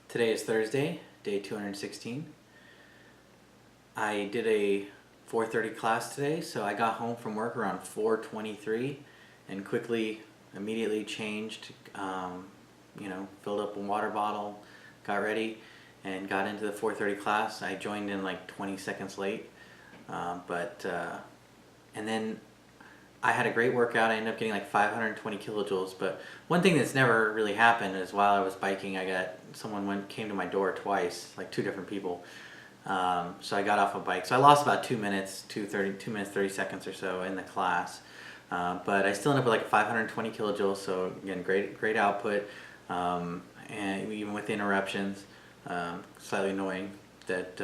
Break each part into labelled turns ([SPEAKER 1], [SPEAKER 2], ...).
[SPEAKER 1] Today is Thursday, day 216. I did a 4:30 class today, so I got home from work around 4:23 and immediately changed, filled up a water bottle, got ready, and got into the 4:30 class. I joined in like 20 seconds late, and then I had a great workout. I ended up getting like 520 kilojoules, but one thing that's never really happened is while I was biking, someone came to my door twice, like two different people. So I got off a bike. So I lost about 2 minutes, 2 minutes 30 seconds or so in the class, but I still ended up with like 520 kilojoules. So again, great output, and even with the interruptions, slightly annoying that.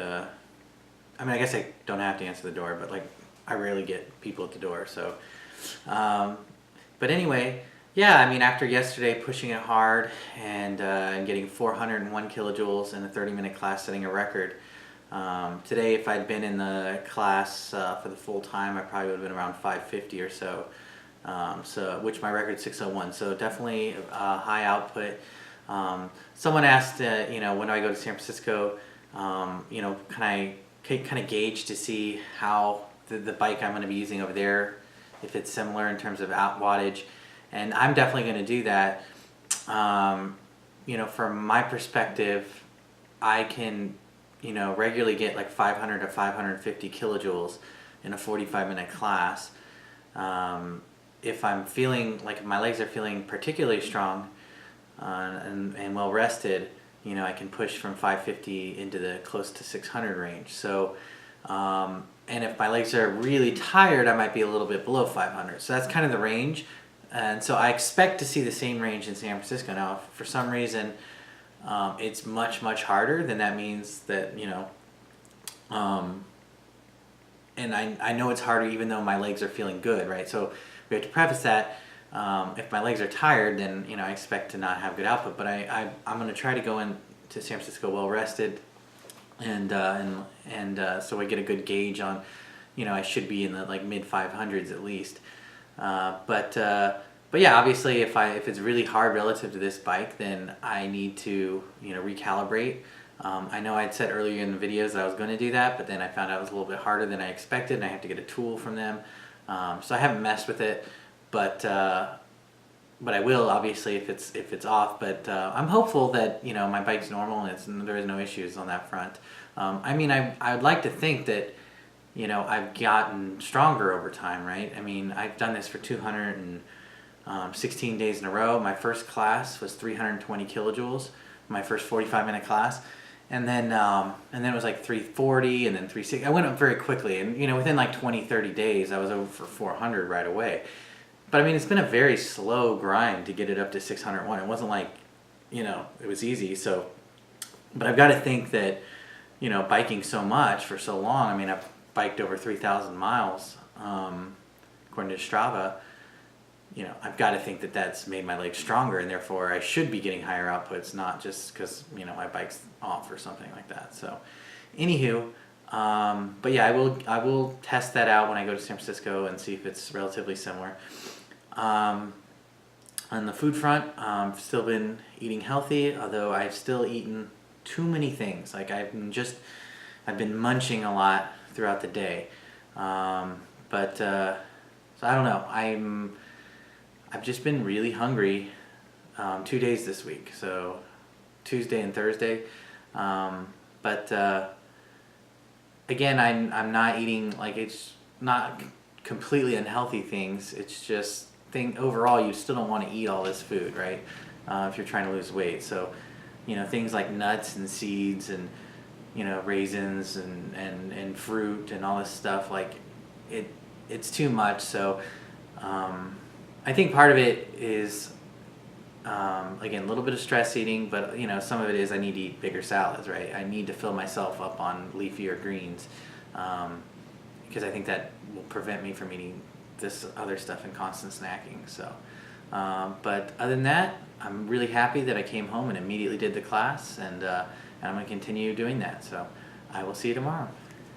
[SPEAKER 1] I guess I don't have to answer the door, but like I rarely get people at the door, so. But anyway, yeah, after yesterday pushing it hard and getting 401 kilojoules in a 30-minute class, setting a record, today if I'd been in the class for the full time, I probably would have been around 550 or so, which my record's 601, so definitely high output. Someone asked, when do I go to San Francisco, can I kind of gauge to see how the bike I'm going to be using over there, if it's similar in terms of wattage, and I'm definitely going to do that. From my perspective, I can, regularly get like 500 to 550 kilojoules in a 45-minute class. If I'm feeling like my legs are feeling particularly strong and well rested, I can push from 550 into the close to 600 range. So. And if my legs are really tired, I might be a little bit below 500. So that's kind of the range. And so I expect to see the same range in San Francisco. Now, if for some reason it's much, much harder, then that means that, and I know it's harder even though my legs are feeling good, right? So we have to preface that. If my legs are tired, then, I expect to not have good output. But I'm going to try to go into San Francisco well rested. And so I get a good gauge on, I should be in the like mid 500s at least. But yeah, obviously if it's really hard relative to this bike, then I need to, recalibrate. I know I'd said earlier in the videos that I was going to do that, but then I found out it was a little bit harder than I expected, and I have to get a tool from them. So I haven't messed with it, but I will obviously if it's off. But I'm hopeful that my bike's normal and there is no issues on that front. I'd like to think that I've gotten stronger over time, right? I've done this for 216 days in a row. My first class was 320 kilojoules, my first 45-minute class, and then it was like 340 and then 360. I went up very quickly, and within like 20-30 days I was over for 400 right away. But it's been a very slow grind to get it up to 601. It wasn't like, it was easy. So, but I've got to think that, biking so much for so long, I've biked over 3,000 miles, according to Strava, I've got to think that that's made my legs stronger, and therefore I should be getting higher outputs, not just because, my bike's off or something like that. So, anywho, but yeah, I will test that out when I go to San Francisco and see if it's relatively similar. On the food front, I've still been eating healthy, although I've still eaten too many things. Like I've been munching a lot throughout the day. So I don't know. I've just been really hungry 2 days this week. So Tuesday and Thursday. Again, I'm not eating, like, it's not completely unhealthy things. It's just overall you still don't want to eat all this food, right? If you're trying to lose weight. So, things like nuts and seeds and, raisins and fruit and all this stuff, like it's too much. So, I think part of it is, again, a little bit of stress eating, but some of it is I need to eat bigger salads, right? I need to fill myself up on leafier greens, because I think that will prevent me from eating this other stuff and constant snacking. So, but other than that, I'm really happy that I came home and immediately did the class, and I'm going to continue doing that. So I will see you tomorrow.